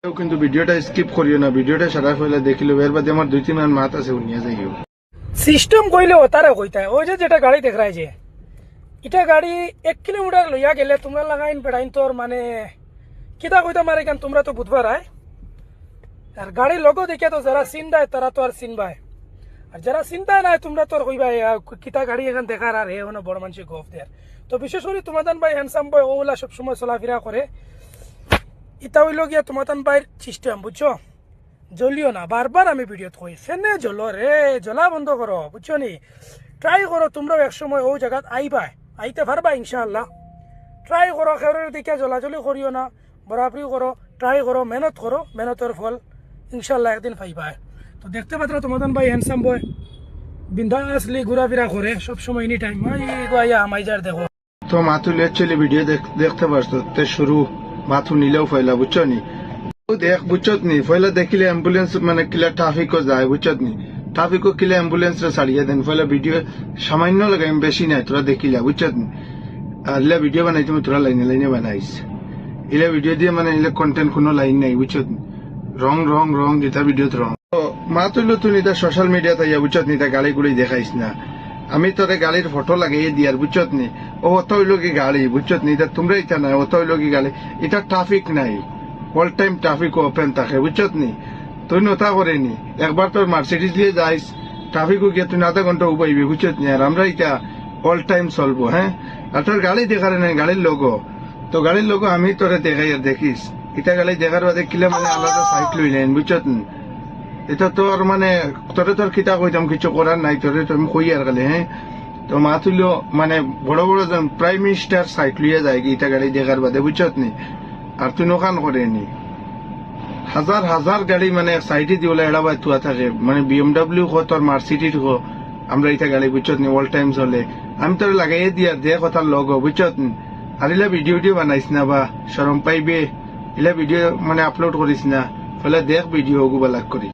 কিন্তু ভিডিওটা স্কিপ করিও না, ভিডিওটা সারা ফেলে দেখিলো, এর বাদে আমার 2-3 মান মাত আছে উনিয়া যাইও। সিস্টেম কইলে ওতারে কইতা ওই যে যেটা গাড়ি দেখায় যে এটা গাড়ি 1 কিলোমিটার লইয়া গেলে তোমরা লাগাইন বেড়াইন তোর মানে কিতা কইতা মারে কেন তোমরা তো বুধবার আয় আর গাড়ি লগো দেখিয়া তো যারা চিন্তায় তারা তো আর চিনবাই আর যারা চিন্তায় নাই তোমরা তো আর কইবা কিতা গাড়ি এখান দেখার আর হে হনো বড় মানুষের গফ দেয়ার। তো বিশেষ করে তোমাদান ভাই হ্যান্ডসাম বয় ওগুলা সবসময় চলাফেরা করে ইটা হইল গিয়া তোমাদান ভাইয়ের সিস্টেম বুঝছো। জ্বলিও না, বারবার আমি ভিডিওত কই ফেনে জ্বলো রে, জ্বলা বন্ধ করো বুঝছো নি। ট্রাই করো তোমরাও একসময় ও জায়গাত আইতে পারবা ইনশাআল্লাহ। ট্রাই করো, খেউরের দিকে জ্বলাজ্বলি করিও না, বরাবরি করো, ট্রাই করো, মেহনত করো, মেহনতের ফল ইনশাআল্লাহ একদিন পাইবা। তো দেখতে পাত্র তোমাদান ভাই হ্যান্ডসাম বয় বিন্দাসলি ঘোরাফেরা করে সবসময় এনি টাইম মাইজার দেখো। তো মাথু লেচলি ভিডিও দেখতে পারছো তে শুরু মাথু নিলেও ফয়লা বুঝছো নি। দেখ বুঝছত নি ফয়লা দেখিলে অ্যাম্বুলেন্স মানে কিলা ট্রাফিকও যায় বুঝছত নি, ট্রাফিকও কিলা অ্যাম্বুলেন্স রে ছাড়িয়ে দেন ফয়লা ভিডিও সামান্য লাগাই বেশি নাই তোরা দেখিলা বুঝছত নি। আর ইলা ভিডিও বানাই তুমি তোরা লাইনে লাইনে বানাইস, ইলা ভিডিও দিয়ে মানে ইলা কন্টেন্ট কোনো লাইন নাই বুঝছত নি। রং রং রং যেটা ভিডিওত রং। তো মা তুইলো তুই নিতা সোশ্যাল মিডিয়াতে ইয়া বুঝছত নি তা গাড়ি গুড়ি দেখাইস না, আমি তোরে গাড়ির ফটো লাগাইয়ে দিয়ার বুঝছত নি। ও অত হইল কি গাড়ি বুঝছত নি, তোমরা এটা নাই অত হইল কি গাড়ি, এটা ট্রাফিক নাই, অল টাইম ট্রাফিক ওপেন থাকে বুঝছত নি। তুই নতা করেনি একবার তোর মার্সিডিজ দিয়ে যাইস ট্রাফিকও গিয়ে তুই আধা ঘন্টা উপাইবি বুঝছত নি। আর আমরা এটা অল টাইম চলবো হ্যাঁ। আর তোর গাড়ি দেখারে নাই গাড়ির লোগো, তো গাড়ির লোগো আমি তোরে দেখাই আর দেখিস এটা গাড়ি দেখার বাদে কিলা মানে আলাদা সাইড লই নেন বুঝছত নি। এটা তোর মানে তোরে তোর কিতা কইতাম কিছু করার নাই, তোরে তো আমি কই আর গেলে হ্যাঁ। তো মা তুইলো মানে বড় বড় প্রাইম মিনিস্টার সাইট লইয়া যায় ইটা গাড়ি দেখার বাদে বুঝছত নি। আর তুই নোকান করেনি হাজার হাজার গাড়ি মানে সাইডে দিয়ে এড়াবাই থুয়া থাকে মানে BMW হো তোর মার্সিডিজ হো, আমরা এটা গাড়ি বুঝছত নি অল টাইম চলে। আমি তোর লাগাইয়ে দিয়া দে কথার লগ বুঝছত নি। আর ইলা ভিডিও বানাইস না বা শরম পাইবে, ইলা ভিডিও মানে আপলোড করিস না, ফলে দেখ ভিডিও গুবা লাগ করি।